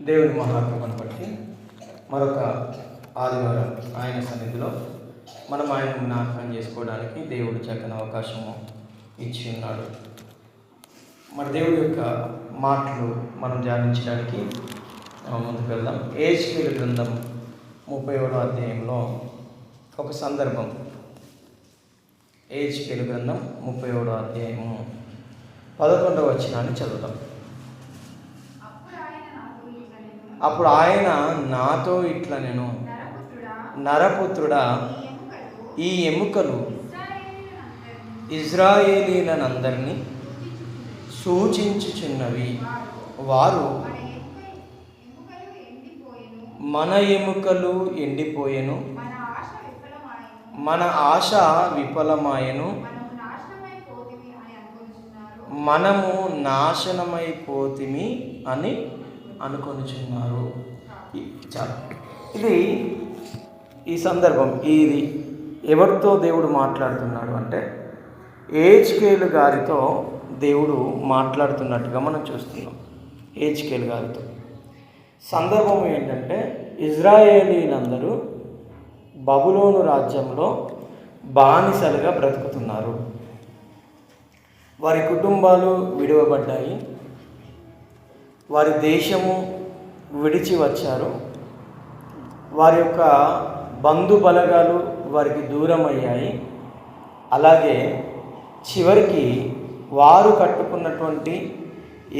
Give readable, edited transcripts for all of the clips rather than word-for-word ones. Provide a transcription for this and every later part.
దేవుని మహాకృపను బట్టి మరొక ఆదివారం ఆయన సన్నిధిలో మనం ఆయన జ్ఞాపకం చేసుకోవడానికి దేవుడు చక్కని అవకాశము ఇచ్చి ఉన్నాడు. మన దేవుడి యొక్క మాటలు మనం ధ్యానించడానికి ముందుకు వెళ్దాం. యెహెజ్కేలు గ్రంథం 37వ అధ్యాయంలో ఒక సందర్భం. యెహెజ్కేలు గ్రంథం 37వ అధ్యాయము 11వ వచనాన్ని చదువుతాం. అప్పుడు ఆయన నాతో ఇట్లా నేను నరపుత్రుడా, ఈ ఎముకలు ఇజ్రాయేలీలనందరినీ సూచించుచున్నవి. వారు మన ఎముకలు ఎండిపోయెను, మన ఆశ విఫలమాయెను, మనము నాశనమైపోతిమి అని అనుకొనిచున్నారు. ఇది ఈ సందర్భం. ఇది ఎవరితో దేవుడు మాట్లాడుతున్నాడు అంటే యెహెజ్కేలు గారితో దేవుడు మాట్లాడుతున్నట్టుగా మనం చూస్తున్నాం. యెహెజ్కేలు గారితో సందర్భం ఏంటంటే ఇజ్రాయేలీలందరూ బబులోను రాజ్యంలో బానిసలుగా బ్రతుకుతున్నారు. వారి కుటుంబాలు విడవబడ్డాయి, వారి దేశము విడిచి వచ్చారు, వారి యొక్క బంధు బలగాలు వారికి దూరం అయ్యాయి. అలాగే చివరికి వారు కట్టుకున్నటువంటి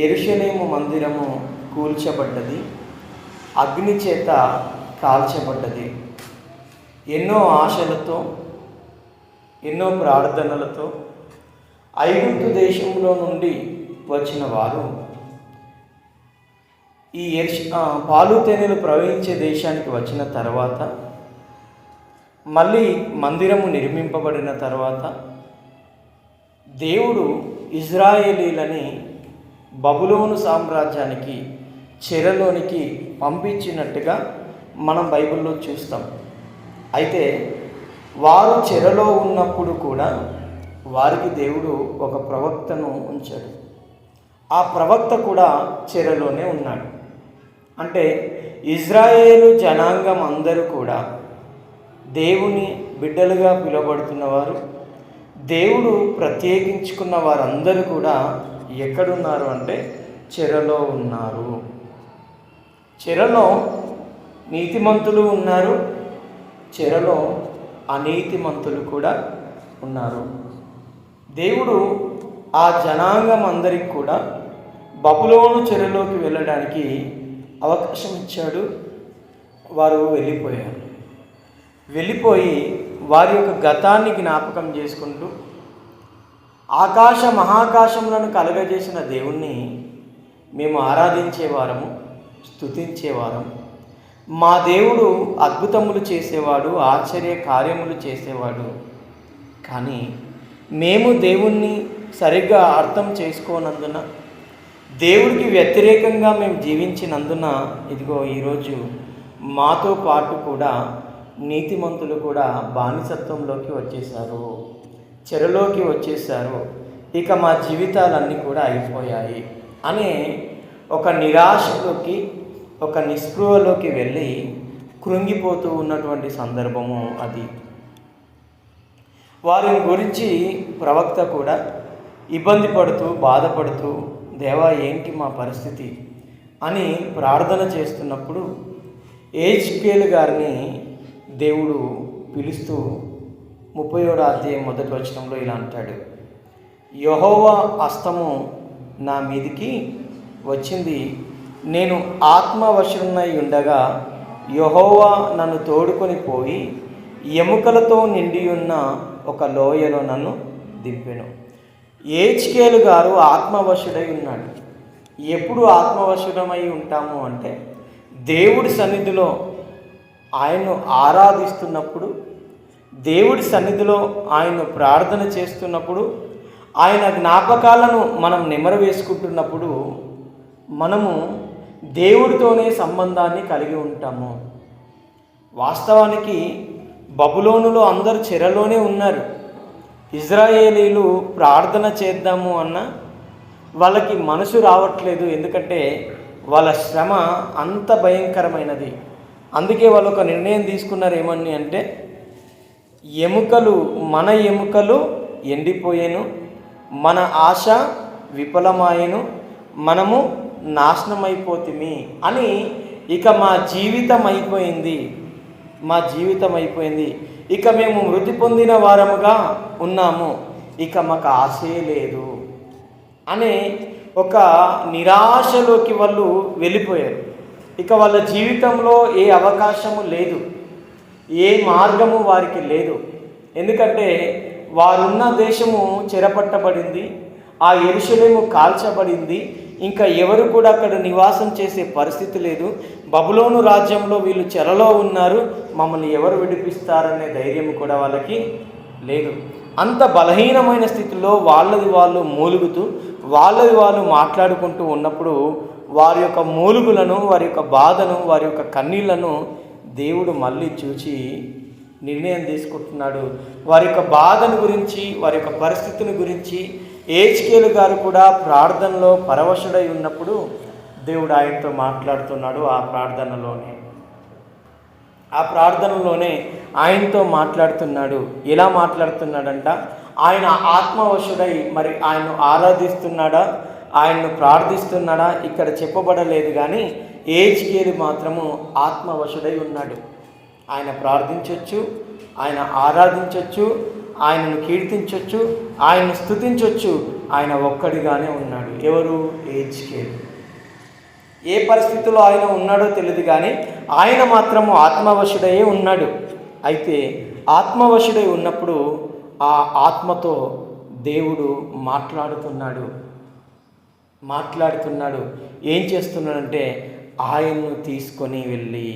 యెరూషలేము మందిరము కూల్చబడ్డది, అగ్ని చేత కాల్చబడ్డది. ఎన్నో ఆశలతో, ఎన్నో ప్రార్థనలతో ఐగుప్తు దేశంలో నుండి వచ్చిన వారు ఈ పాలు తేనెలు ప్రవహించే దేశానికి వచ్చిన తర్వాత, మళ్ళీ మందిరము నిర్మింపబడిన తర్వాత దేవుడు ఇజ్రాయేలీలని బబులోను సామ్రాజ్యానికి చెరలోనికి పంపించినట్టుగా మనం బైబిల్లో చూస్తాం. అయితే వారు చెరలో ఉన్నప్పుడు కూడా వారికి దేవుడు ఒక ప్రవక్తను ఉంచాడు. ఆ ప్రవక్త కూడా చెరలోనే ఉన్నాడు. అంటే ఇజ్రాయేలు జనాంగం అందరూ కూడా దేవుని బిడ్డలుగా పిలువబడుతున్నవారు, దేవుడు ప్రత్యేకించుకున్న వారందరూ కూడా ఎక్కడున్నారు అంటే చెరలో ఉన్నారు. చెరలో నీతిమంతులు ఉన్నారు, చెరలో అనీతిమంతులు కూడా ఉన్నారు. దేవుడు ఆ జనాంగం అందరికి కూడా బబులోను చెరలోకి వెళ్ళడానికి అవకాశం ఇచ్చాడు. వారు వెళ్ళిపోయి వారి యొక్క గతాన్ని జ్ఞాపకం చేసుకుంటూ ఆకాశ మహాకాశములను కలగజేసిన దేవుణ్ణి మేము ఆరాధించేవారము, స్తుతించేవారం. మా దేవుడు అద్భుతములు చేసేవాడు, ఆశ్చర్య కార్యములు చేసేవాడు. కానీ మేము దేవుణ్ణి సరిగ్గా అర్థం చేసుకోనందున, దేవుడికి వ్యతిరేకంగా మేము జీవించినందున ఇదిగో ఈరోజు మాతో పాటు కూడా నీతిమంతులు కూడా బానిసత్వంలోకి వచ్చేసారు, చెరలోకి వచ్చేసారు. ఇక మా జీవితాలన్నీ కూడా అయిపోయాయి అనే ఒక నిరాశలోకి, ఒక నిస్పృహలోకి వెళ్ళి కృంగిపోతూ ఉన్నటువంటి సందర్భము అది. వారిని గురించి ప్రవక్త కూడా ఇబ్బంది పడుతూ, బాధపడుతూ, దేవా ఏంటి మా పరిస్థితి అని ప్రార్థన చేస్తున్నప్పుడు యెహెజ్కేలు గారిని దేవుడు పిలుస్తూ 37వ అధ్యాయం 1వ వచనంలో ఇలా అంటాడు. యెహోవా హస్తము నా మీదికి వచ్చింది, నేను ఆత్మవశున్నై ఉండగా యెహోవా నన్ను తోడుకొని పోయి ఎముకలతో నిండి ఉన్న ఒక లోయలో నన్ను దింపెను. యెహెజ్కేలు గారు ఆత్మవశుడై ఉన్నాడు. ఎప్పుడు ఆత్మవశుడమై ఉంటాము అంటే దేవుడి సన్నిధిలో ఆయన్ను ఆరాధిస్తున్నప్పుడు, దేవుడి సన్నిధిలో ఆయన్ను ప్రార్థన చేస్తున్నప్పుడు, ఆయన జ్ఞాపకాలను మనం నెమరు వేసుకుంటున్నప్పుడు మనము దేవుడితోనే సంబంధాన్ని కలిగి ఉంటాము. వాస్తవానికి బబులోనులో అందరూ చెరలోనే ఉన్నారు. ఇజ్రాయేలీలు ప్రార్థన చేద్దాము అన్న వాళ్ళకి మనసు రావట్లేదు. ఎందుకంటే వాళ్ళ శ్రమ అంత భయంకరమైనది. అందుకే వాళ్ళు ఒక నిర్ణయం తీసుకున్నారు. ఏమని అంటే, మన ఎముకలు ఎండిపోయేను, మన ఆశ విఫలమాయెను, మనము నాశనమైపోతిమి అని. ఇక మా జీవితం అయిపోయింది, ఇక మేము మృతి పొందిన వారముగా ఉన్నాము, ఇక మాకు ఆశే లేదు అనే ఒక నిరాశలోకి వాళ్ళు వెళ్ళిపోయారు. ఇక వాళ్ళ జీవితంలో ఏ అవకాశము లేదు, ఏ మార్గము వారికి లేదు. ఎందుకంటే వారున్న దేశము చెరపట్టబడింది, ఆ యెరూషలేము కాల్చబడింది. ఇంకా ఎవరు కూడా అక్కడ నివాసం చేసే పరిస్థితి లేదు. బబులోను రాజ్యంలో వీళ్ళు చెరలో ఉన్నారు, మమ్మల్ని ఎవరు విడిపిస్తారనే ధైర్యం కూడా వాళ్ళకి లేదు. అంత బలహీనమైన స్థితిలో వాళ్ళది వాళ్ళు మూలుగుతూ, వాళ్ళది వాళ్ళు మాట్లాడుకుంటూ ఉన్నప్పుడు వారి యొక్క మూలుగులను, వారి యొక్క బాధను, వారి యొక్క కన్నీళ్లను దేవుడు మళ్ళీ చూచి నిర్ణయం తీసుకుంటున్నాడు. వారి యొక్క బాధను గురించి, వారి యొక్క పరిస్థితిని గురించి హెజ్కేలు గారు కూడా ప్రార్థనలో పరవశుడై ఉన్నప్పుడు దేవుడు ఆయనతో మాట్లాడుతున్నాడు. ఆ ప్రార్థనలోనే ఆయనతో మాట్లాడుతున్నాడు. ఎలా మాట్లాడుతున్నాడంట, ఆయన ఆత్మవశుడై మరి ఆయన్ను ఆరాధిస్తున్నాడా, ఆయన్ను ప్రార్థిస్తున్నాడా ఇక్కడ చెప్పబడలేదు. కానీ హెజ్కేలు మాత్రము ఆత్మవశుడై ఉన్నాడు. ఆయన ప్రార్థించవచ్చు, ఆయన ఆరాధించవచ్చు, ఆయనను కీర్తించవచ్చు, ఆయనను స్తుతించవచ్చు. ఆయన ఒక్కడిగానే ఉన్నాడు. ఎవరు? హెజ్కేలు. ఏ పరిస్థితుల్లో ఆయన ఉన్నాడో తెలియదు, కానీ ఆయన మాత్రము ఆత్మవశుడయ్యే ఉన్నాడు. అయితే ఆత్మవశుడై ఉన్నప్పుడు ఆ ఆత్మతో దేవుడు మాట్లాడుతున్నాడు. ఏం చేస్తున్నాడంటే, ఆయన్ను తీసుకొని వెళ్ళి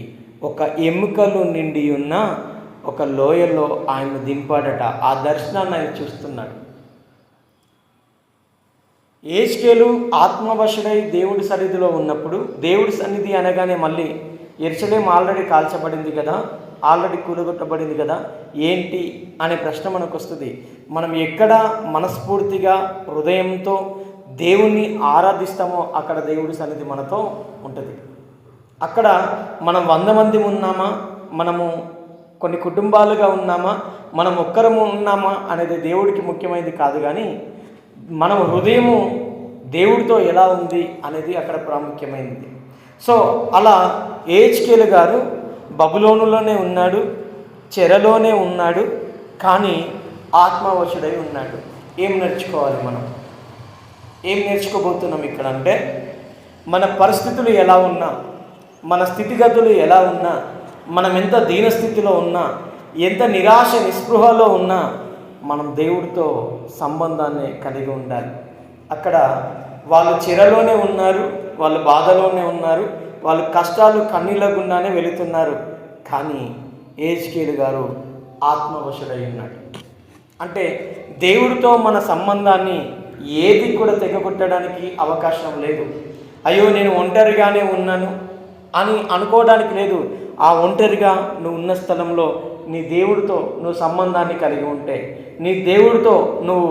ఒక ఎముకలు నిండి ఉన్న ఒక లోయలో ఆయన్ను దింపాడట. ఆ దర్శనాన్ని ఆయన చూస్తున్నాడు. హెజ్కేలు ఆత్మవశుడై దేవుడి సన్నిధిలో ఉన్నప్పుడు, దేవుడి సన్నిధి అనగానే మళ్ళీ యెరూషలేము ఆల్రెడీ కాల్చబడింది కదా, ఆల్రెడీ కూలగొట్టబడింది కదా, ఏంటి అనే ప్రశ్న మనకు వస్తుంది. మనం ఎక్కడ మనస్ఫూర్తిగా హృదయంతో దేవుణ్ణి ఆరాధిస్తామో అక్కడ దేవుడి సన్నిధి మనతో ఉంటుంది. అక్కడ మనం 100 మంది ఉన్నామా, మనము కొన్ని కుటుంబాలుగా ఉన్నామా, మనం ఒక్కరము ఉన్నామా అనేది దేవుడికి ముఖ్యమైనది కాదు. కానీ మనం హృదయము దేవుడితో ఎలా ఉంది అనేది అక్కడ ప్రాముఖ్యమైనది. సో అలా హెజ్కేలు గారు బబులోనులోనే ఉన్నాడు, చెరలోనే ఉన్నాడు, కానీ ఆత్మవశుడై ఉన్నాడు. ఏం నేర్చుకోవాలి మనం? ఏం నేర్చుకోబోతున్నాం ఇక్కడ అంటే, మన పరిస్థితులు ఎలా ఉన్నా, మన స్థితిగతులు ఎలా ఉన్నా, మనం ఎంత దీనస్థితిలో ఉన్నా, ఎంత నిరాశ నిస్పృహలో ఉన్నా, మనం దేవుడితో సంబంధాన్ని కలిగి ఉండాలి. అక్కడ వాళ్ళు చెరలోనే ఉన్నారు, వాళ్ళు బాధలోనే ఉన్నారు, వాళ్ళు కష్టాలు కన్నీళ్ళ గుండానే వెళుతున్నారు. కానీ హెజ్కేలు గారు ఆత్మవశుడై ఉన్నాడు. అంటే దేవుడితో మన సంబంధాన్ని ఏది కూడా తెగగొట్టడానికి అవకాశం లేదు. అయ్యో నేను ఒంటరిగానే ఉన్నాను అని అనుకోవడానికి లేదు. ఆ ఒంటరిగా నువ్వు ఉన్న స్థలంలో నీ దేవుడితో నువ్వు సంబంధాన్ని కలిగి ఉంటే, నీ దేవుడితో నువ్వు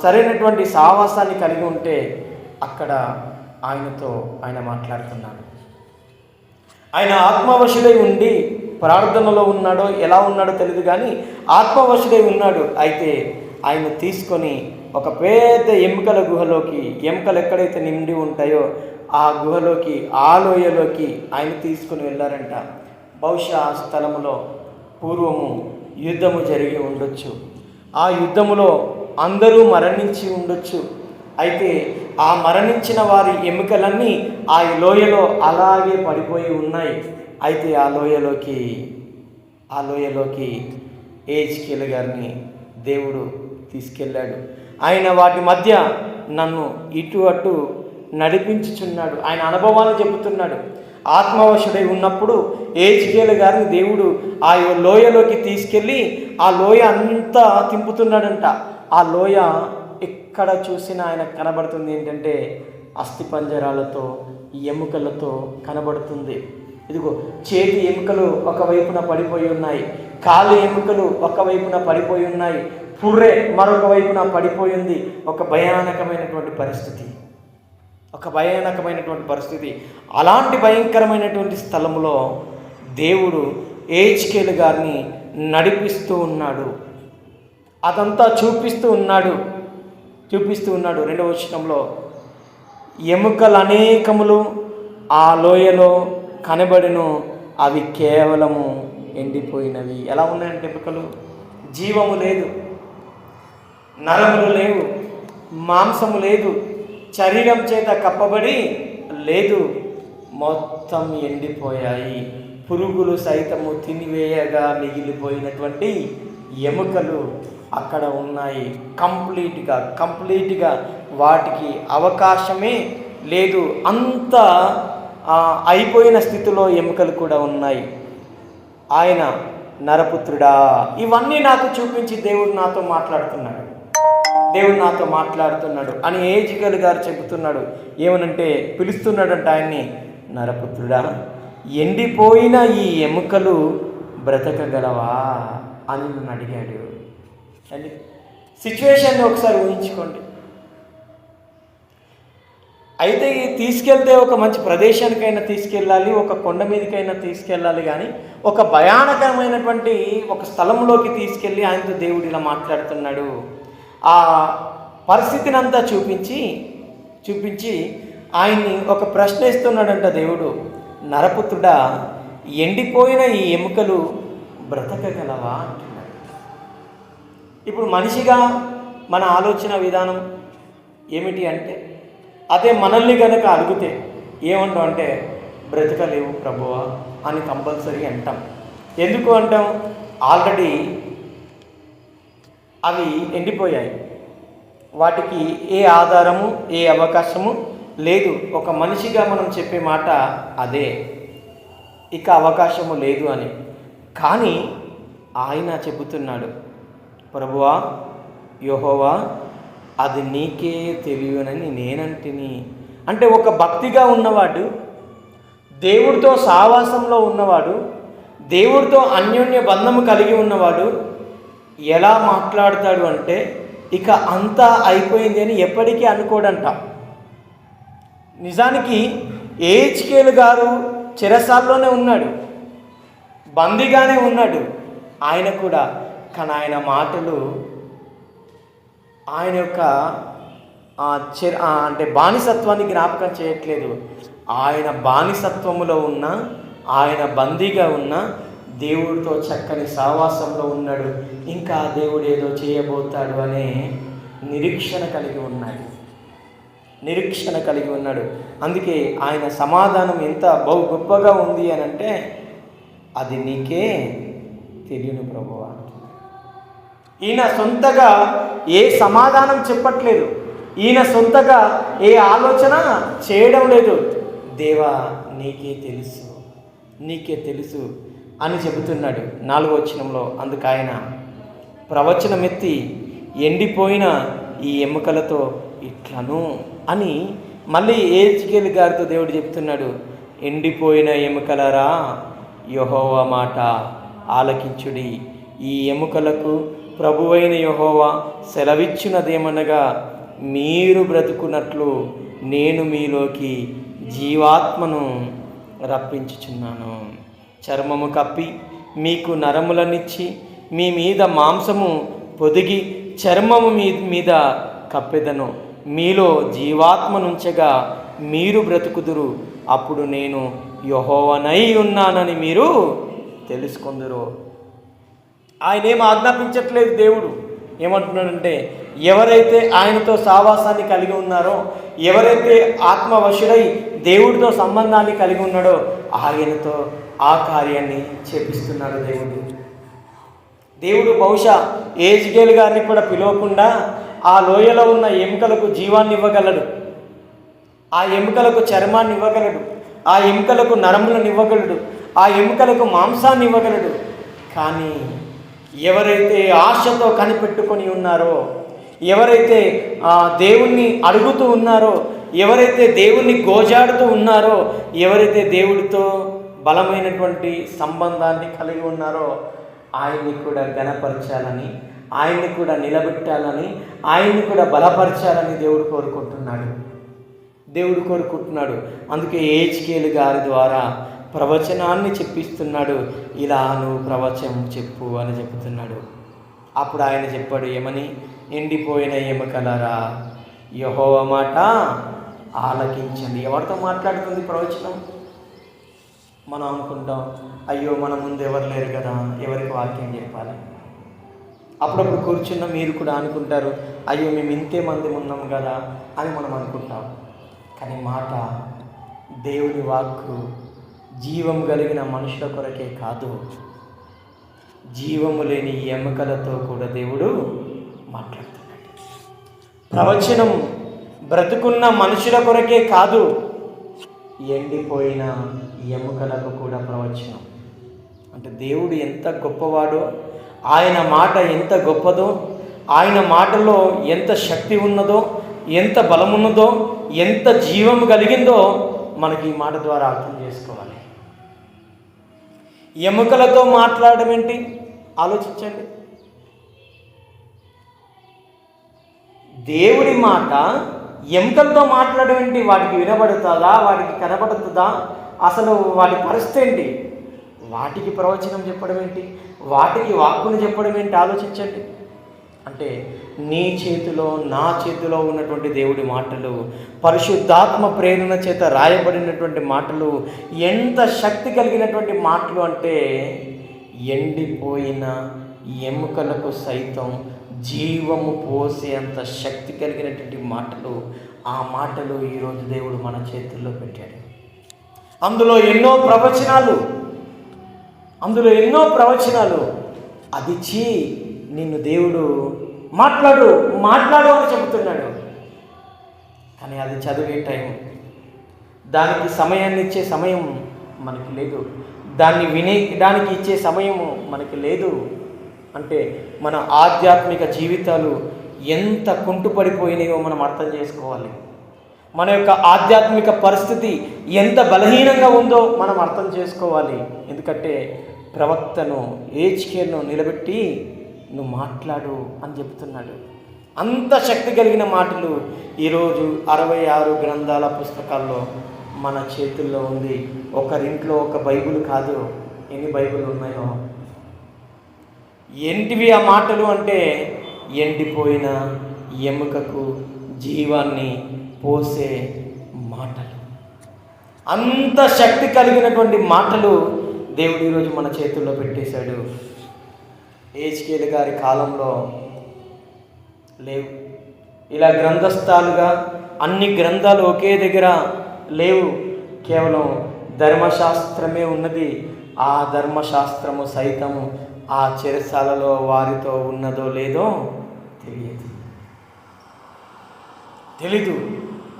సరైనటువంటి సావాసాన్ని కలిగి ఉంటే, అక్కడ ఆయనతో ఆయన మాట్లాడుతున్నాడు. ఆయన ఆత్మవశుడై ఉండి ప్రార్థనలో ఉన్నాడో ఎలా ఉన్నాడో తెలియదు, కానీ ఆత్మవశుడై ఉన్నాడు. అయితే ఆయన తీసుకొని ఒక పెద్ద ఎముకల గుహలోకి, ఎముకలు ఎక్కడైతే నిండి ఉంటాయో ఆ గుహలోకి, ఆ లోయలోకి ఆయన తీసుకుని వెళ్ళారంట. బహుశా ఆ స్థలములో పూర్వము యుద్ధము జరిగి ఉండొచ్చు. ఆ యుద్ధములో అందరూ మరణించి ఉండొచ్చు. అయితే ఆ మరణించిన వారి ఎముకలన్నీ ఆ లోయలో అలాగే పడిపోయి ఉన్నాయి. అయితే ఆ లోయలోకి హెజ్కేలు గారిని దేవుడు తీసుకెళ్ళాడు. ఆయన వాటి మధ్య నన్ను ఇటు అటు నడిపించుచున్నాడు. ఆయన అనుభవాన్ని చెబుతున్నాడు. ఆత్మవశుడై ఉన్నప్పుడు హెజ్కేలు గారిని దేవుడు ఆ లోయలోకి తీసుకెళ్ళి ఆ లోయ అంతా తింపుతున్నాడంట. ఆ లోయ ఎక్కడ చూసినా ఆయన కనబడుతుంది ఏంటంటే అస్థిపంజరాలతో, ఎముకలతో కనబడుతుంది. ఇదిగో చేతి ఎముకలు ఒకవైపున పడిపోయి ఉన్నాయి, కాలు ఎముకలు ఒకవైపున పడిపోయి ఉన్నాయి, పుర్రె మరొక వైపున పడిపోయింది. ఒక భయానకమైనటువంటి పరిస్థితి. ఒక భయానకమైనటువంటి పరిస్థితి. అలాంటి భయంకరమైనటువంటి స్థలంలో దేవుడు యెహెజ్కేలు గారిని నడిపిస్తూ ఉన్నాడు. అదంతా చూపిస్తూ ఉన్నాడు. 2వ వచనంలో ఎముకలు అనేకములు ఆ లోయలో కనబడెను, అవి కేవలము ఎండిపోయినవి. ఎలా ఉన్నాయంటే ఎముకలు? జీవము లేదు, నరములు లేవు, మాంసము లేదు, శరీరం చేత కప్పబడి లేదు, మొత్తం ఎండిపోయాయి. పురుగులు సైతము తినివేయగా మిగిలిపోయినటువంటి ఎముకలు అక్కడ ఉన్నాయి. కంప్లీట్గా వాటికి అవకాశమే లేదు. అంత అయిపోయిన స్థితిలో ఎముకలు కూడా ఉన్నాయి. ఆయన నరపుత్రుడా, ఇవన్నీ నాకు చూపించి దేవుడు నాతో మాట్లాడుతున్నాడు అని యెహెజ్కేలు గారు చెబుతున్నాడు. ఏమనంటే పిలుస్తున్నాడంట ఆయన్ని, నరపుత్రుడా, ఎండిపోయిన ఈ ఎముకలు బ్రతకగలవా అని నన్ను అడిగాడు. అండి, సిచ్యువేషన్ని ఒకసారి ఊహించుకోండి. అయితే తీసుకెళ్తే ఒక మంచి ప్రదేశానికైనా తీసుకెళ్ళాలి, ఒక కొండ మీదకైనా తీసుకెళ్ళాలి, కానీ ఒక భయానకరమైనటువంటి ఒక స్థలంలోకి తీసుకెళ్ళి ఆయనతో దేవుడు ఇలా మాట్లాడుతున్నాడు. ఆ పరిస్థితిని అంతా చూపించి ఆయన్ని ఒక ప్రశ్న ఇస్తున్నాడంట దేవుడు. నరపుత్రుడా, ఎండిపోయిన ఈ ఎముకలు బ్రతకగలవా అంటున్నాడు. ఇప్పుడు మనిషిగా మన ఆలోచన విధానం ఏమిటి అంటే, అదే మనల్ని కనుక అడిగితే ఏమంటాం అంటే, బ్రతకలేవు ప్రభువా అని కంపల్సరీ అంటాం. ఎందుకు అంటాం? ఆల్రెడీ అవి ఎండిపోయాయి, వాటికి ఏ ఆధారము ఏ అవకాశము లేదు. ఒక మనిషిగా మనం చెప్పే మాట అదే, ఇక అవకాశము లేదు అని. కానీ ఆయన చెబుతున్నాడు, ప్రభువా యెహోవా, అది నీకే తెలియనని నేనంటిని. అంటే ఒక భక్తిగా ఉన్నవాడు, దేవుడితో సావాసంలో ఉన్నవాడు, దేవుడితో అన్యోన్య బంధము కలిగి ఉన్నవాడు ఎలా మాట్లాడతాడు అంటే, ఇక అంతా అయిపోయింది అని ఎప్పటికీ అనుకోడంట. నిజానికి యెహెజ్కేలు గారు చెరసాల్లోనే ఉన్నాడు, బందీగానే ఉన్నాడు ఆయన కూడా. కానీ ఆయన మాటలు ఆయన యొక్క అంటే బానిసత్వాన్ని జ్ఞాపకం చేయట్లేదు. ఆయన బానిసత్వములో ఉన్న, ఆయన బందీగా ఉన్న, దేవుడితో చక్కని సావాసంలో ఉన్నాడు. ఇంకా దేవుడు ఏదో చేయబోతాడు అనే నిరీక్షణ కలిగి ఉన్నాడు. అందుకే ఆయన సమాధానం ఎంత బహు గొప్పగా ఉంది అని అంటే, అది నీకే తెలియను ప్రభువా. ఈయన సొంతగా ఏ సమాధానం చెప్పట్లేదు, ఈయన సొంతగా ఏ ఆలోచన చేయడం లేదు. దేవా, నీకే తెలుసు అని చెబుతున్నాడు 4వ వచనంలో. అందుకు ఆయన ప్రవచనమెత్తి, ఎండిపోయిన ఈ ఎముకలతో ఇట్లను అని మళ్ళీ యెహెజ్కేలు గారితో దేవుడు చెప్తున్నాడు, ఎండిపోయిన ఎముకలరా, యెహోవా మాట ఆలకించుడి. ఈ ఎముకలకు ప్రభువైన యెహోవా సెలవిచ్చినదేమనగా, మీరు బ్రతుకున్నట్లు నేను మీలోకి జీవాత్మను రప్పించుచున్నాను. చర్మము కప్పి మీకు నరములనిచ్చి మీ మీద మాంసము పొదిగి చర్మము మీద కప్పెదను. మీలో జీవాత్మనుంచగా మీరు బ్రతుకుదురు. అప్పుడు నేను యెహోవానై ఉన్నానని మీరు తెలుసుకొందురు. ఆయన ఏం ఆజ్ఞాపించట్లేదు. దేవుడు ఏమంటున్నాడంటే, ఎవరైతే ఆయనతో సావాసాన్ని కలిగి ఉన్నారో, ఎవరైతే ఆత్మవశుడై దేవుడితో సంబంధాన్ని కలిగి ఉన్నాడో, ఆయనతో ఆ కార్యాన్ని చేపిస్తున్నాడు దేవుడు. బహుశా యెహెజ్కేలు గారిని కూడా పిలవకుండా ఆ లోయలో ఉన్న ఎముకలకు జీవాన్ని ఇవ్వగలడు, ఆ ఎముకలకు చర్మాన్ని ఇవ్వగలడు, ఆ ఎముకలకు నరములను ఇవ్వగలడు, ఆ ఎముకలకు మాంసాన్ని ఇవ్వగలడు. కానీ ఎవరైతే ఆశతో కనిపెట్టుకొని ఉన్నారో, ఎవరైతే దేవుణ్ణి అడుగుతూ ఉన్నారో, ఎవరైతే దేవుణ్ణి గోజాడుతూ ఉన్నారో, ఎవరైతే దేవుడితో బలమైనటువంటి సంబంధాన్ని కలిగి ఉన్నారో, ఆయన్ని కూడా ఘనపరచాలని, ఆయన్ని కూడా నిలబెట్టాలని, ఆయన్ని కూడా బలపరచాలని దేవుడు కోరుకుంటున్నాడు. దేవుడు కోరుకుంటున్నాడు. అందుకే హెజ్కేలు గారి ద్వారా ప్రవచనాన్ని చెప్పిస్తున్నాడు. ఇలా నువ్వు ప్రవచనం చెప్పు అని చెప్తున్నాడు. అప్పుడు ఆయన చెప్పాడు ఏమని? ఎండిపోయిన ఎముకలారా యెహోవా మాట ఆలకించండి. ఎవరితో మాట్లాడుతుంది ప్రవచనం? మనం అనుకుంటాం, అయ్యో మన ముందు ఎవరు లేరు కదా, ఎవరికి వాక్యం చెప్పాలి. అప్పుడప్పుడు కూర్చున్న మీరు కూడా అనుకుంటారు, అయ్యో మేము ఇంతే మంది ఉన్నాం కదా అని మనం అనుకుంటాం. కానీ మాట, దేవుని వాక్కు జీవం కలిగిన మనుషుల కొరకే కాదు, జీవము లేని ఎముకలతో కూడా దేవుడు మాట్లాడుతున్నాడు. ప్రవచనం బ్రతుకున్న మనుషుల కొరకే కాదు, ఎండిపోయిన ఎముకలకు కూడా ప్రవచనం. అంటే దేవుడు ఎంత గొప్పవాడో, ఆయన మాట ఎంత గొప్పదో, ఆయన మాటలో ఎంత శక్తి ఉన్నదో, ఎంత బలమున్నదో, ఎంత జీవం కలిగిందో మనకి ఈ మాట ద్వారా అర్థం చేసుకోవాలి. ఎముకలతో మాట్లాడడం ఏంటి? ఆలోచించండి. దేవుడి మాట ఎముకలతో మాట్లాడడం ఏంటి? వాటికి వినబడుతుందా? వాటికి కనబడుతుందా? అసలు వాటి పరిస్థితి ఏంటి? వాటికి ప్రవచనం చెప్పడం ఏంటి? వాటికి వాక్కును చెప్పడం ఏంటి? ఆలోచించండి. అంటే నీ చేతిలో నా చేతిలో ఉన్నటువంటి దేవుడి మాటలు, పరిశుద్ధాత్మ ప్రేరణ చేత రాయబడినటువంటి మాటలు ఎంత శక్తి కలిగినటువంటి మాటలు అంటే, ఎండిపోయిన ఎముకలకు సైతం జీవము పోసే అంత శక్తి కలిగినటువంటి మాటలు. ఆ మాటలు ఈరోజు దేవుడు మన చేతుల్లో పెట్టాడు. అందులో ఎన్నో ప్రవచనాలు అది నిన్ను దేవుడు మాట్లాడు అని చెబుతున్నాడు. కానీ అది చదివే టైం, దానికి సమయాన్ని ఇచ్చే సమయం మనకి లేదు, దాన్ని వినేయడానికి ఇచ్చే సమయము మనకి లేదు. అంటే మన ఆధ్యాత్మిక జీవితాలు ఎంత కుంటుపడిపోయినాయో మనం అర్థం చేసుకోవాలి. మన యొక్క ఆధ్యాత్మిక పరిస్థితి ఎంత బలహీనంగా ఉందో మనం అర్థం చేసుకోవాలి. ఎందుకంటే ప్రవక్తను హెజ్కేలును నిలబెట్టి నువ్వు మాట్లాడు అని చెప్తున్నాడు. అంత శక్తి కలిగిన మాటలు ఈరోజు 66 గ్రంథాల పుస్తకాల్లో మన చేతుల్లో ఉంది. ఒకరింట్లో ఒక బైబిల్ కాదు, ఎన్ని బైబిల్ ఉన్నాయో. ఏంటివి ఆ మాటలు అంటే, ఎండిపోయిన ఎముకకు జీవాన్ని పోసే మాటలు. అంత శక్తి కలిగినటువంటి మాటలు దేవుడు ఈరోజు మన చేతుల్లో పెట్టేశాడు. హెజ్కేలు గారి కాలంలో లేవు. ఇలా గ్రంథస్థాలుగా అన్ని గ్రంథాలు ఒకే దగ్గర లేవు. కేవలం ధర్మశాస్త్రమే ఉన్నది. ఆ ధర్మశాస్త్రము సైతము ఆ చెరసాలలో వారితో ఉన్నదో లేదో తెలీదు.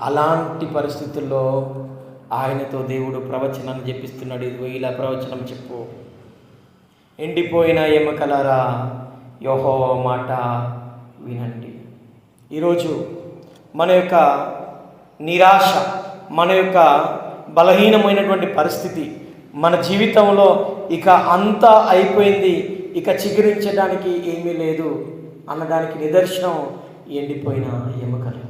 అలాంటి పరిస్థితుల్లో ఆయనతో దేవుడు ప్రవచనాన్ని చెప్పిస్తున్నాడు. ఇదిగో ఇలా ప్రవచనం చెప్పు, ఎండిపోయిన ఎముకలారా యెహోవా మాట వినండి. ఈరోజు మన యొక్క నిరాశ, మన యొక్క బలహీనమైనటువంటి పరిస్థితి, మన జీవితంలో ఇక అంతా అయిపోయింది, ఇక చిగురించడానికి ఏమీ లేదు అన్నదానికి నిదర్శనం ఎండిపోయిన ఎముకలు.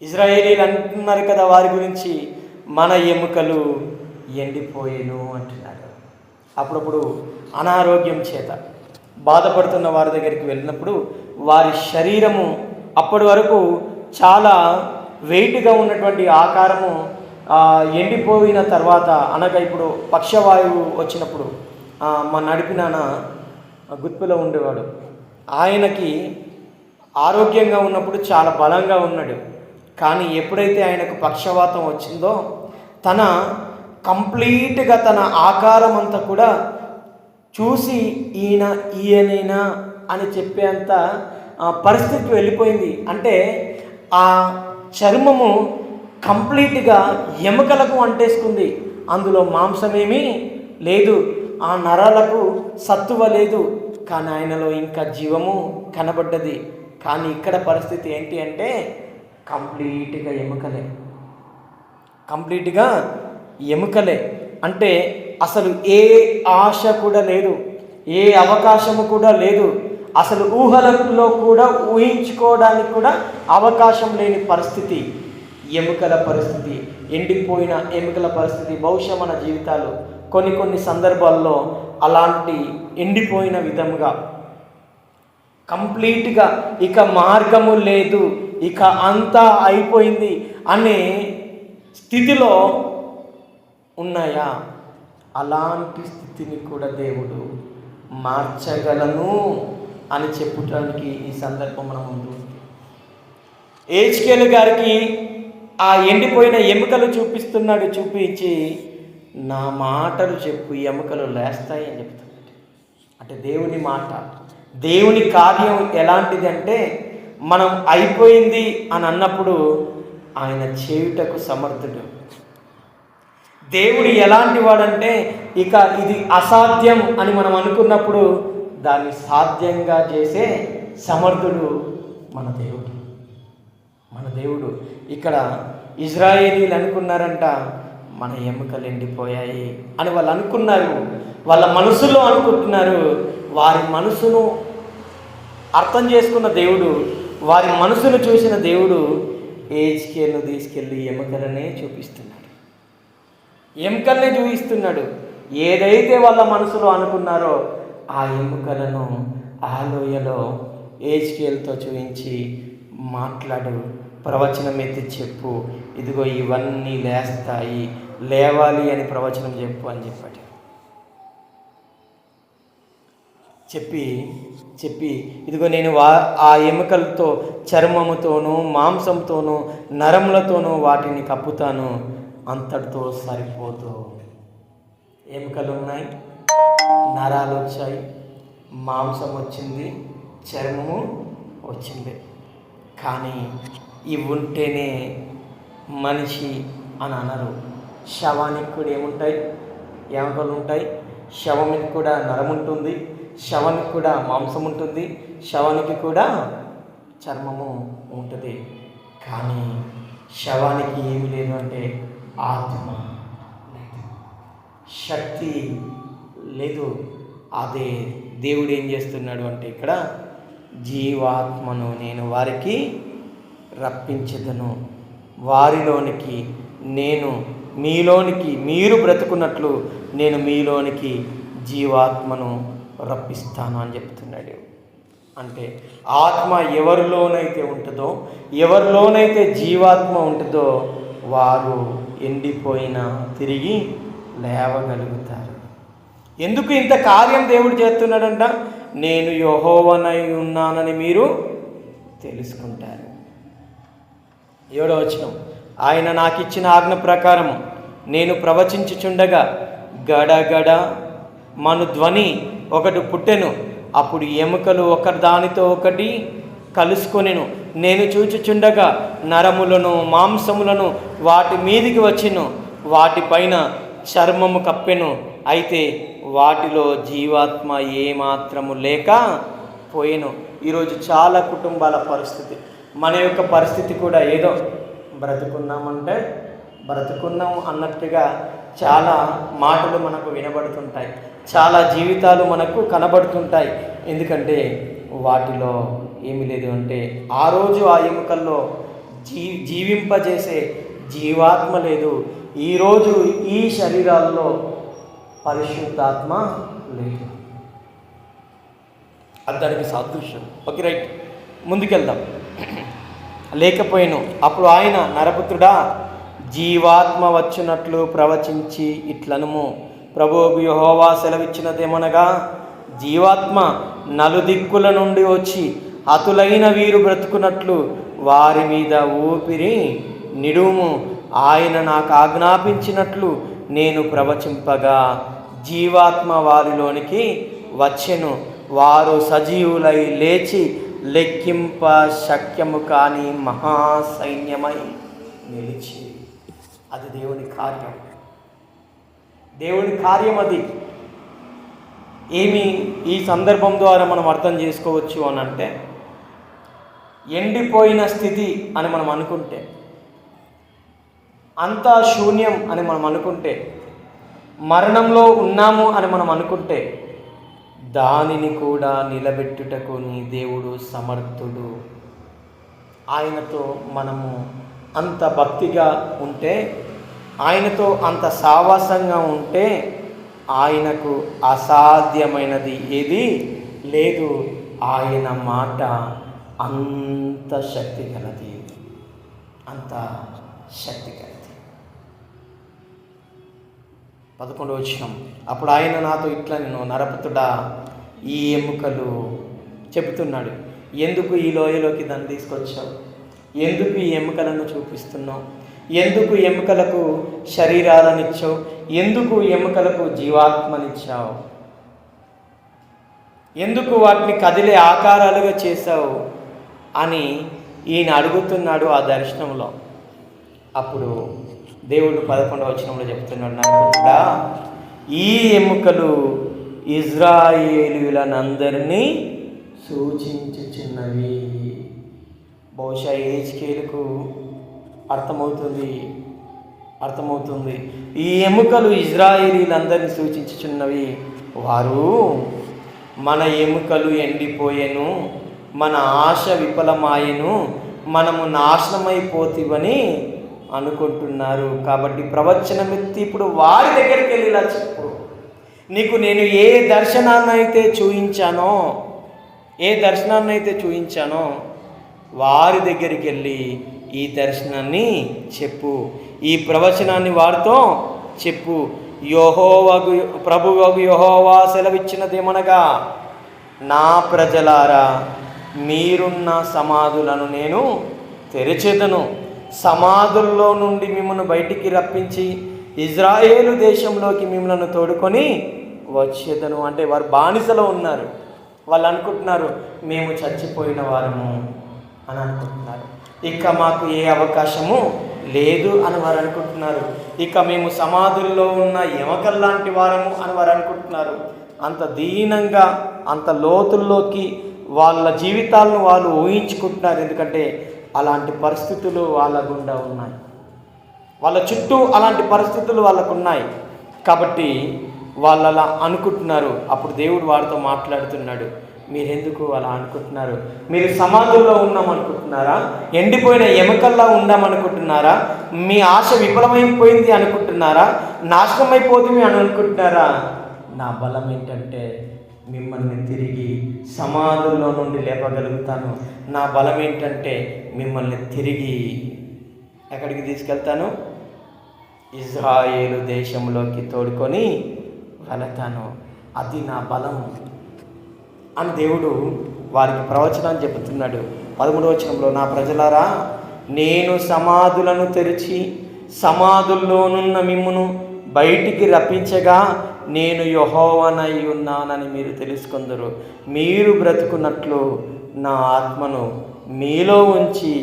ఇజ్రాయేలీలు అంటున్నారు కదా వారి గురించి, మన ఎముకలు ఎండిపోయేను అంటున్నారు. అప్పుడప్పుడు అనారోగ్యం చేత బాధపడుతున్న వారి దగ్గరికి వెళ్ళినప్పుడు వారి శరీరము అప్పటి వరకు చాలా వెయిట్గా ఉన్నటువంటి ఆకారము ఎండిపోయిన తర్వాత, అనగా ఇప్పుడు పక్షవాయువు వచ్చినప్పుడు మా నడిపినాన గుత్తిలో ఉండేవాడు. ఆయనకి ఆరోగ్యంగా ఉన్నప్పుడు చాలా బలంగా ఉన్నాడు. కానీ ఎప్పుడైతే ఆయనకు పక్షవాతం వచ్చిందో తన కంప్లీట్గా తన ఆకారం అంతా కూడా చూసి ఈయనేనా అని చెప్పేంత పరిస్థితికి వెళ్ళిపోయింది. అంటే ఆ చర్మము కంప్లీట్గా ఎముకలకు అంటేసుకుంది. అందులో మాంసమేమీ లేదు, ఆ నరాలకు సత్తువ లేదు. కానీ ఆయనలో ఇంకా జీవము కనబడ్డది. కానీ ఇక్కడ పరిస్థితి ఏంటి అంటే కంప్లీట్గా ఎముకలే. అంటే అసలు ఏ ఆశ కూడా లేదు, ఏ అవకాశము కూడా లేదు. అసలు ఊహలలో కూడా ఊహించుకోవడానికి కూడా అవకాశం లేని పరిస్థితి. ఎముకల పరిస్థితి, ఎండిపోయిన ఎముకల పరిస్థితి. బహుశా మన జీవితాలు కొన్ని సందర్భాల్లో అలాంటి ఎండిపోయిన విధముగా, కంప్లీట్గా ఇక మార్గము లేదు, ఇక అంతా అయిపోయింది అనే స్థితిలో ఉన్నాయా? అలాంటి స్థితిని కూడా దేవుడు మార్చగలను అని చెప్పడానికి ఈ సందర్భం మన ముందు ఉంది. హెజ్కేలు గారికి ఆ ఎండిపోయిన ఎముకలు చూపించి నా మాటలు చెప్పు, ఎముకలు లేస్తాయి అని చెప్తున్నాడు. అంటే దేవుని మాట, దేవుని కార్యం ఎలాంటిది అంటే, మనం అయిపోయింది అని అన్నప్పుడు ఆయన చేయుటకు సమర్థుడు. దేవుడు ఎలాంటి వాడంటే, ఇక ఇది అసాధ్యం అని మనం అనుకున్నప్పుడు దాన్ని సాధ్యంగా చేసే సమర్థుడు మన దేవుడు. ఇక్కడ ఇజ్రాయేలీలు అనుకున్నారంట, మన ఎముకలు ఎండిపోయాయి అని వాళ్ళు అనుకున్నారు. వాళ్ళ మనసులో అనుకుంటున్నారు. వారి మనసును అర్థం చేసుకున్న దేవుడు, వారి మనసును చూసిన దేవుడు హెజ్కేలును తీసుకెళ్ళి ఎముకలనే చూపిస్తున్నాడు. ఏదైతే వాళ్ళ మనసులో అనుకున్నారో ఆ ఎముకలను ఆ లోయలో హెజ్కేలుతో చూపించి మాట్లాడు, ప్రవచనం ఎత్తి చెప్పు, ఇదిగో ఇవన్నీ లేస్తాయి, లేవాలి అని ప్రవచనం చెప్పు అని చెప్పాడు. చెప్పి ఇదిగో నేను ఆ ఎముకలతో, చర్మముతోనూ మాంసంతోనూ నరములతోనూ వాటిని కప్పుతాను, అంతటితో సరిపోదు. ఎముకలు ఉన్నాయి, నరాలు వచ్చాయి, మాంసం వచ్చింది, చర్మము వచ్చింది. కానీ ఇవి ఉంటేనే మనిషి అని అనరు. శవానికి కూడా ఏముంటాయి? ఎముకలు ఉంటాయి. శవానికి కూడా నరం ఉంటుంది, శవానికి కూడా మాంసం ఉంటుంది, శవానికి కూడా చర్మము ఉంటుంది. కానీ శవానికి ఏమి లేదు అంటే ఆత్మ లేదు, శక్తి లేదు. అదే దేవుడు ఏం చేస్తున్నాడు అంటే, ఇక్కడ జీవాత్మను నేను వారికి రప్పించెదను, వారిలోనికి నేను మీలోనికి, మీరు బ్రతుకున్నట్లు నేను మీలోనికి జీవాత్మను రప్పిస్తాను అని చెప్తున్నాడు. అంటే ఆత్మ ఎవరిలోనైతే ఉంటుందో, ఎవరిలోనైతే జీవాత్మ ఉంటుందో వారు ఎండిపోయినా తిరిగి లేవగలుగుతారు. ఎందుకు ఇంత కార్యం దేవుడు చేస్తున్నాడంట? నేను యెహోవానై ఉన్నానని మీరు తెలుసుకుంటారు. 7వ వచనం, ఆయన నాకు ఇచ్చిన ఆజ్ఞ ప్రకారం నేను ప్రవచించుచుండగా గడగడ మను ధ్వని ఒకటి పుట్టెను. అప్పుడు ఎముకలు ఒకదానితో ఒకటి కలుసుకొనెను. నేను చూచుచుండగా నరములను మాంసములను వాటి మీదికి వచ్చెను, వాటిపైన చర్మము కప్పెను. అయితే వాటిలో జీవాత్మ ఏమాత్రము లేక పోయెను. ఈరోజు చాలా కుటుంబాల పరిస్థితి, మన యొక్క పరిస్థితి కూడా ఏదో బ్రతుకున్నామంటే బ్రతుకున్నాము అన్నట్టుగా చాలా మాటలు మనకు వినబడుతుంటాయి, చాలా జీవితాలు మనకు కనబడుతుంటాయి. ఎందుకంటే వాటిలో ఏమి లేదు అంటే, ఆ రోజు ఆ ఎముకల్లో జీవింపజేసే జీవాత్మ లేదు. ఈరోజు ఈ శరీరాల్లో పరిశుద్ధాత్మ లేదు. అది దానికి సాదృశ్యం. ఓకే, రైట్, ముందుకెళ్దాం. లేకపోయాను. అప్పుడు ఆయన, నరపుత్రుడా, జీవాత్మ వచ్చినట్లు ప్రవచించి ఇట్లనుము, ప్రభువు యెహోవా సెలవిచ్చినదేమనగా, జీవాత్మ నలుదిక్కుల నుండి వచ్చి హతులైన వీరు బ్రతుకున్నట్లు వారి మీద ఊపిరి నిడుము. ఆయన నాకు ఆజ్ఞాపించినట్లు నేను ప్రవచింపగా జీవాత్మ వారిలోనికి వచ్చెను. వారు సజీవులై లేచి లెక్కింప శక్యము కాని మహాసైన్యమై నిలిచి. అది దేవుని కార్యం, దేవుని కార్యం. అది ఏమి ఈ సందర్భం ద్వారా మనం అర్థం చేసుకోవచ్చు అని అంటే, ఎండిపోయిన స్థితి అని మనం అనుకుంటే, అంతా శూన్యం అని మనం అనుకుంటే, మరణంలో ఉన్నాము అని మనం అనుకుంటే, దానిని కూడా నిలబెట్టుటకు నీ దేవుడు సమర్థుడు. ఆయనతో మనము అంత భక్తిగా ఉంటే, ఆయనతో అంత సావాసంగా ఉంటే ఆయనకు అసాధ్యమైనది ఏది లేదు. ఆయన మాట అంత శక్తి గలది, అంత శక్తి గలది. 11వ వచనం, అప్పుడు ఆయన నాతో ఇట్లా, నేను నరపుతుడా, ఈ ఎముకలు చెబుతున్నాడు, ఎందుకు ఈ లోయలోకి దాన్ని తీసుకొచ్చావు? ఎందుకు ఈ ఎముకలను చూపిస్తున్నావు? ఎందుకు ఎముకలకు శరీరాలనిచ్చావు? ఎందుకు ఎముకలకు జీవాత్మనిచ్చావు? ఎందుకు వాటిని కదిలే ఆకారాలుగా చేశావు అని ఈయన అడుగుతున్నాడు ఆ దర్శనంలో. అప్పుడు దేవుడు 11వ వచనంలో చెప్తున్నాడు, నరపుత్రుడా, ఈ ఎముకలు ఇజ్రాయేలీయులనందరినీ సూచించుచున్నవి. బహుశా హెజ్కేలుకు అర్థమవుతుంది ఈ ఎముకలు ఇజ్రాయేలీలందరినీ సూచించుచున్నవి. వారు మన ఎముకలు ఎండిపోయెను, మన ఆశ విఫలమాయెను, మనము నాశనమైపోతివని అనుకుంటున్నారు. కాబట్టి ప్రవచనమెత్తి ఇప్పుడు వారి దగ్గరికి వెళ్ళి ఇలా చెప్పు, నీకు నేను ఏ దర్శనాన్ని అయితే చూయించానో వారి దగ్గరికి వెళ్ళి ఈ దర్శనాన్ని చెప్పు, ఈ ప్రవచనాన్ని వారితో చెప్పు. ప్రభువగు యెహోవా సెలవిచ్చినదేమనగా, నా ప్రజలారా, మీరున్న సమాధులను నేను తెరచెదను, సమాధుల్లో నుండి మిమ్మల్ని బయటికి రప్పించి ఇజ్రాయేలు దేశంలోకి మిమ్మల్ని తోడుకొని వచ్చేదను. అంటే వారు బానిసలో ఉన్నారు. వాళ్ళు అనుకుంటున్నారు మేము చచ్చిపోయిన వారము అని అనుకుంటున్నారు. ఇక మాకు ఏ అవకాశము లేదు అని వారు అనుకుంటున్నారు. ఇక మేము సమాధుల్లో ఉన్న ఎమకల్లాంటి వారము అని వారు అనుకుంటున్నారు. అంత దీనంగా, అంత లోతుల్లోకి వాళ్ళ జీవితాలను వాళ్ళు ఊహించుకుంటున్నారు. ఎందుకంటే అలాంటి పరిస్థితులు వాళ్ళ గుండా ఉన్నాయి, వాళ్ళ చుట్టూ అలాంటి పరిస్థితులు వాళ్ళకు ఉన్నాయి. కాబట్టి వాళ్ళు అలా అనుకుంటున్నారు. అప్పుడు దేవుడు వారితో మాట్లాడుతున్నాడు, మీరెందుకు అలా అనుకుంటున్నారు? మీరు సమాధుల్లో ఉన్నామనుకుంటున్నారా? ఎండిపోయిన ఎముకల్లా ఉందామనుకుంటున్నారా? మీ ఆశ విఫలమైపోయింది అనుకుంటున్నారా? నాశనమైపోతుంది అని అనుకుంటున్నారా? నా బలం ఏంటంటే మిమ్మల్ని తిరిగి సమాధుల్లో నుండి లేపగలుగుతాను. నా బలం ఏంటంటే మిమ్మల్ని తిరిగి ఎక్కడికి తీసుకెళ్తాను? ఇజ్రాయేలు దేశంలోకి తోడుకొని వెళతాను. అది నా బలం అని దేవుడు వారికి ప్రవచనాన్ని చెబుతున్నాడు. 13వ వచనంలో, నా ప్రజలారా, నేను సమాధులను తెరిచి సమాధుల్లోనున్న మిమ్మును బయటికి రప్పించగా నేను యెహోవానై ఉన్నానని మీరు తెలుసుకొందురు. మీరు బ్రతుకున్నట్లు నా ఆత్మను మీలో ఉంచి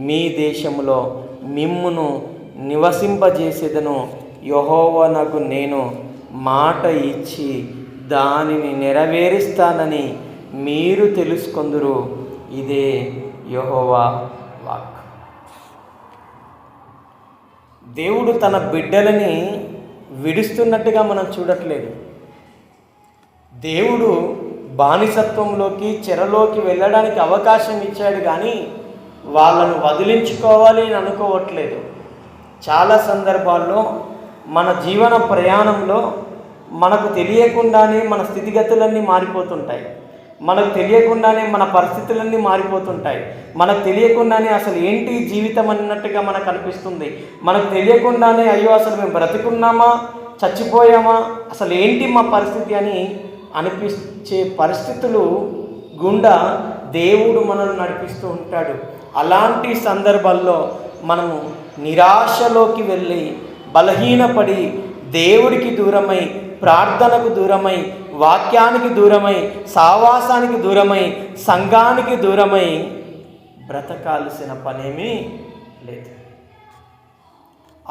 మీ దేశంలో మిమ్మును నివసింపజేసేదను. యెహోవానగు నేను మాట ఇచ్చి దానిని నెరవేరుస్తానని మీరు తెలుసుకొందురు. ఇదే యెహోవా వాక్. దేవుడు తన బిడ్డలని విడుస్తున్నట్టుగా మనం చూడట్లేదు. దేవుడు బానిసత్వంలోకి, చెరలోకి వెళ్ళడానికి అవకాశం ఇచ్చాడు, కానీ వాళ్ళను వదిలించుకోవాలి అని అనుకోవట్లేదు. చాలా సందర్భాల్లో మన జీవన ప్రయాణంలో మనకు తెలియకుండానే మన స్థితిగతులన్నీ మారిపోతుంటాయి. మనకు తెలియకుండానే మన పరిస్థితులన్నీ మారిపోతుంటాయి. మనకు తెలియకుండానే అసలు ఏంటి జీవితం అన్నట్టుగా మనకు అనిపిస్తుంది. మనకు తెలియకుండానే అయ్యో అసలు మేము బ్రతుకున్నామా, చచ్చిపోయామా, అసలు ఏంటి మా పరిస్థితి అని అనిపించే పరిస్థితులు గుండా దేవుడు మనల్ని నడిపిస్తూ ఉంటాడు. అలాంటి సందర్భాల్లో మనము నిరాశలోకి వెళ్ళి బలహీనపడి దేవుడికి దూరమై, ప్రార్థనకు దూరమై, వాక్యానికి దూరమై, సావాసానికి దూరమై, సంఘానికి దూరమై బ్రతకాల్సిన పనేమీ లేదు.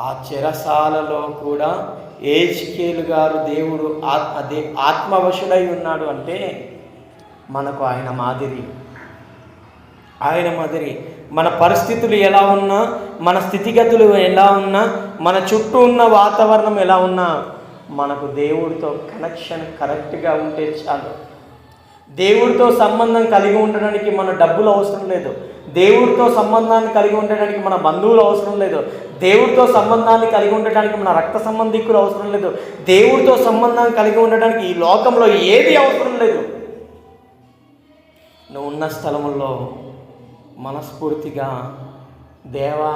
ఆ చెరసాలలో కూడా హెజ్కేలు గారు దేవుడు ఆత్మవశుడై ఉన్నాడు అంటే మనకు ఆయన మాదిరి. మన పరిస్థితులు ఎలా ఉన్నా, మన స్థితిగతులు ఎలా ఉన్నా, మన చుట్టూ ఉన్న వాతావరణం ఎలా ఉన్నా, మనకు దేవుడితో కనెక్షన్ కరెక్ట్గా ఉంటే చాలు. దేవుడితో సంబంధం కలిగి ఉండడానికి మన డబ్బులు అవసరం లేదు. దేవుడితో సంబంధాన్ని కలిగి ఉండడానికి మన బంధువులు అవసరం లేదు. దేవుడితో సంబంధాన్ని కలిగి ఉండడానికి మన రక్త సంబంధికులు అవసరం లేదు. దేవుడితో సంబంధాన్ని కలిగి ఉండడానికి ఈ లోకంలో ఏది అవసరం లేదు. నువ్వు ఉన్న స్థలంలో మనస్ఫూర్తిగా దేవా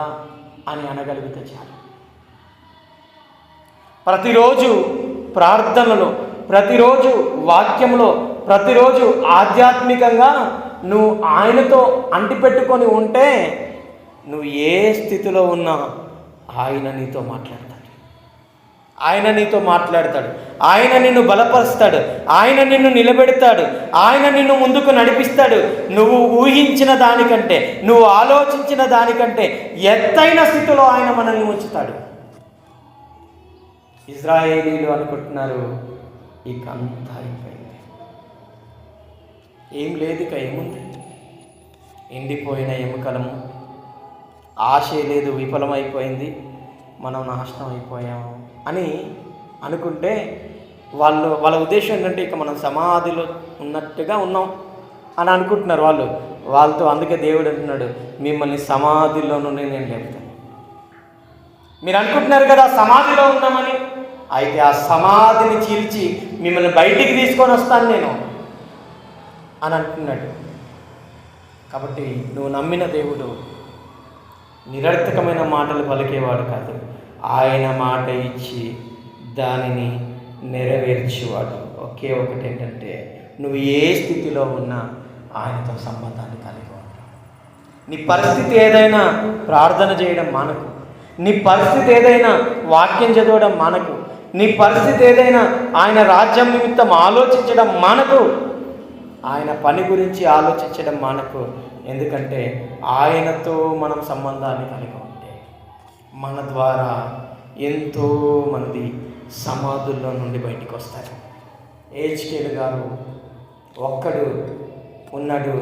అని అనగలిగితే చాలు. ప్రతిరోజు ప్రార్థనలో, ప్రతిరోజు వాక్యంలో, ప్రతిరోజు ఆధ్యాత్మికంగా నువ్వు ఆయనతో అంటిపెట్టుకొని ఉంటే నువ్వు ఏ స్థితిలో ఉన్నా ఆయన నీతో మాట్లాడతాడు. ఆయన నీతో మాట్లాడతాడు. ఆయన నిన్ను బలపరుస్తాడు. ఆయన నిన్ను నిలబెడతాడు. ఆయన నిన్ను ముందుకు నడిపిస్తాడు. నువ్వు ఊహించిన దానికంటే, నువ్వు ఆలోచించిన దానికంటే ఎత్తైన స్థితిలో ఆయన మనల్ని ఉంచుతాడు. ఇజ్రాయేలీలు అనుకుంటున్నారు ఇక అంతా అయిపోయింది, ఏం లేదు, ఇక ఏముంది, ఎండిపోయిన ఎముకలము, ఆశ లేదు, విఫలమైపోయింది, మనం నాశనం అయిపోయాము అని అనుకుంటే వాళ్ళ ఉద్దేశం ఏంటంటే ఇక మనం సమాధిలో ఉన్నట్టుగా ఉన్నాం అని అనుకుంటున్నారు వాళ్ళతో. అందుకే దేవుడు అంటున్నాడు, మిమ్మల్ని సమాధిలో నుండి నేను లేపుతాను. మీరు అనుకుంటున్నారు కదా సమాధిలో ఉన్నామని, అయితే ఆ సమాధిని చీల్చి మిమ్మల్ని బయటికి తీసుకొని వస్తాను నేను అని అంటున్నాడు. కాబట్టి నువ్వు నమ్మిన దేవుడు నిరర్థకమైన మాటలు పలికేవాడు కాదు. ఆయన మాట ఇచ్చి దానిని నెరవేర్చేవాడు. ఒకే ఒకటి ఏంటంటే నువ్వు ఏ స్థితిలో ఉన్నా ఆయనతో సంబంధాన్ని కలిగి ఉంటావు. నీ పరిస్థితి ఏదైనా ప్రార్థన చేయడం మానకు. నీ పరిస్థితి ఏదైనా వాక్యం చదవడం మానకు. నీ పరిస్థితి ఏదైనా ఆయన రాజ్యం నిమిత్తం ఆలోచించడం మానకు. ఆయన పని గురించి ఆలోచించడం మానకు. ఎందుకంటే ఆయనతో మనం సంబంధాన్ని కలిగి ఉంటే మన ద్వారా ఎంతోమంది సమాధుల్లో నుండి బయటికి వస్తారు. హెచ్కేల్ గారు ఒక్కడు ఉన్నాడు.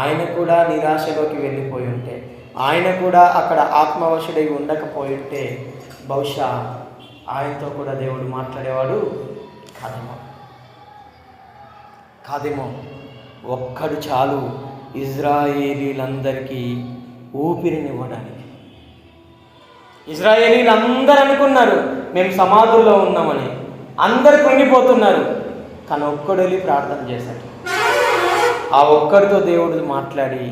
ఆయన కూడా నిరాశలోకి వెళ్ళిపోయి ఉంటే, ఆయన కూడా అక్కడ ఆత్మవశుడై ఉండకపోయి ఉంటే బహుశా ఆయనతో కూడా దేవుడు మాట్లాడేవాడు కాదేమో. ఒక్కడు చాలు ఇజ్రాయేలీలందరికీ ఊపిరినివ్వడానికి. ఇజ్రాయేలీలందరూ అనుకున్నారు మేము సమాధుల్లో ఉన్నామని, అందరు కృంగిపోతున్నారు. కానీ ఒక్కడు వెళ్ళి ప్రార్థన చేశాడు. ఆ ఒక్కడితో దేవుడు మాట్లాడి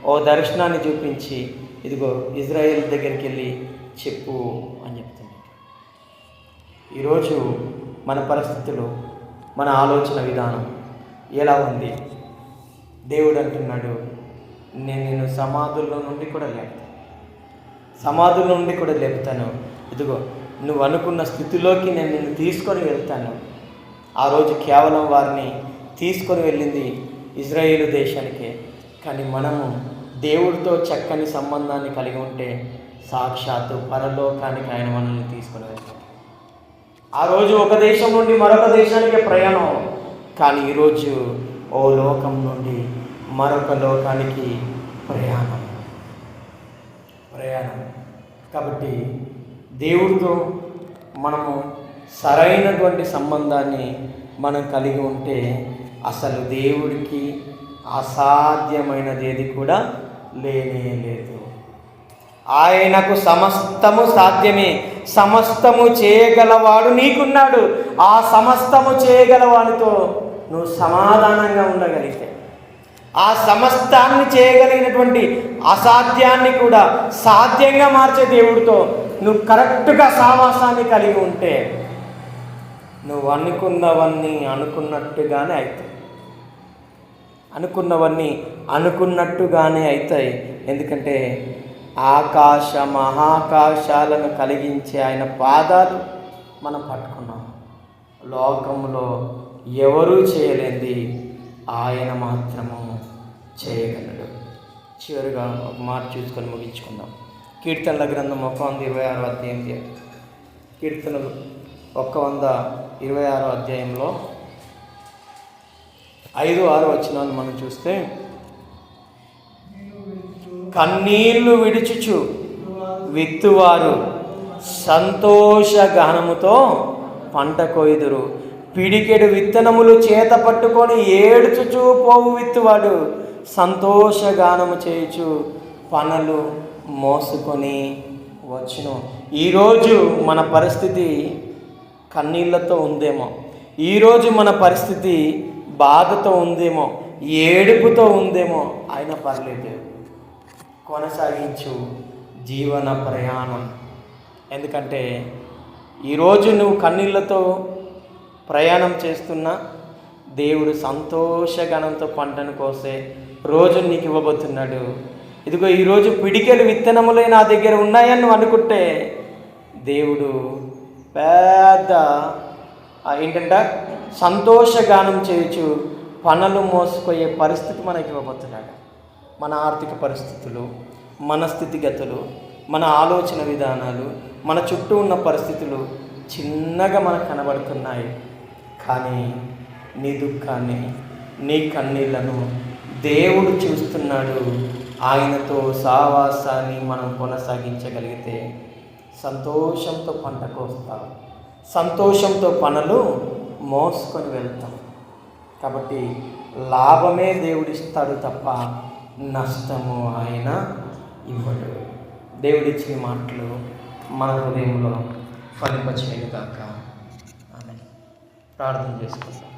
ఓ దర్శనాన్ని చూపించి, ఇదిగో ఇజ్రాయేల్ దగ్గరికి వెళ్ళి చెప్పు అని చెప్తున్నాడు. ఈరోజు మన పరిస్థితులు, మన ఆలోచన విధానం ఎలా ఉంది? దేవుడు అంటున్నాడు, నేను నిన్ను సమాధుల్లో నుండి కూడా లేపుతాను. ఇదిగో నువ్వు అనుకున్న స్థితిలోకి నేను నిన్ను తీసుకొని వెళ్తాను. ఆ రోజు కేవలం వారిని తీసుకొని వెళ్ళింది ఇజ్రాయేలు దేశానికే. కానీ మనము దేవుడితో చక్కని సంబంధాన్ని కలిగి ఉంటే సాక్షాత్తు పరలోకానికి ఆయన మనల్ని తీసుకొని వెళ్తాడు. ఆ రోజు ఒక దేశం నుండి మరొక దేశానికే ప్రయాణం. కానీ ఈరోజు ఓ లోకం నుండి మరొక లోకానికి ప్రయాణం. కాబట్టి దేవుడితో మనము సరైనటువంటి సంబంధాన్ని మనం కలిగి ఉంటే అసలు దేవుడికి అసాధ్యమైనది ఏది కూడా లేనే లేదు. ఆయనకు సమస్తము సాధ్యమే. సమస్తము చేయగలవాడు నీకున్నాడు. ఆ సమస్తము చేయగలవాడితో నువ్వు సమాధానంగా ఉండగలిగితే, ఆ సమస్తాన్ని చేయగలిగినటువంటి అసాధ్యాన్ని కూడా సాధ్యంగా మార్చే దేవుడితో నువ్వు కరెక్ట్గా సావాసాన్ని కలిగి ఉంటే నువ్వు అనుకున్నవన్నీ అనుకున్నట్టుగానే అవుతాయి. అనుకున్నట్టుగానే అవుతాయి. ఎందుకంటే ఆకాశ మహాకాశాలను కలిగించే ఆయన పాదాలు మనం పట్టుకున్నాం. లోకంలో ఎవరూ చేయలేంది ఆయన మాత్రము చేయగలడు. చివరిగా ఒక మాట చూసుకొని ముగించుకుందాం. కీర్తనల గ్రంథం 126వ అధ్యాయం, కీర్తనలు 126వ అధ్యాయంలో 5-6 వచనాలు మనం చూస్తే, కన్నీళ్లు విడుచుచు విత్తువారు సంతోష గానముతో పంట కొయ్యుదురు, పిడికెడు విత్తనములు చేత పట్టుకొని ఏడ్చుచూ పోవు విత్తువాడు సంతోషగానము చేయుచు పనులు మోసుకొని వచ్చును. ఈరోజు మన పరిస్థితి కన్నీళ్లతో ఉందేమో, ఈరోజు మన పరిస్థితి బాధతో ఉందేమో, ఏడుపుతో ఉందేమో, అయినా పర్లేదు, కొనసాగించు జీవన ప్రయాణం. ఎందుకంటే ఈరోజు నువ్వు కన్నీళ్లతో ప్రయాణం చేస్తున్నా దేవుడు సంతోషగణంతో పంటను కోసే రోజు నీకు ఇవ్వబోతున్నాడు. ఇదిగో ఈరోజు పిడికెలు విత్తనములే నా దగ్గర ఉన్నాయని నువ్వు అనుకుంటే దేవుడు పెద్ద ఏంటంటే సంతోషగానం చేయొచ్చు పనులు మోసుకుపోయే పరిస్థితి మనకి ఇవ్వబోతున్నాడు. మన ఆర్థిక పరిస్థితులు, మన స్థితిగతులు, మన ఆలోచన విధానాలు, మన చుట్టూ ఉన్న పరిస్థితులు చిన్నగా మనకు కనబడుతున్నాయి. కానీ నీ దుఃఖాన్ని, నీ కన్నీళ్లను దేవుడు చూస్తున్నాడు. ఆయనతో సావాసాన్ని మనం కొనసాగించగలిగితే సంతోషంతో పంట కోస్తాం, సంతోషంతో పనులు మోసుకొని వెళ్తాం. కాబట్టి లాభమే దేవుడిస్తాడు తప్ప నష్టము ఆయన ఇవ్వడు. దేవుడిచ్చిన మాటలు మన హృదయంలో ఫలింపచేయుగాక. ఆమేన్. ప్రార్థన చేసుకుంటాం.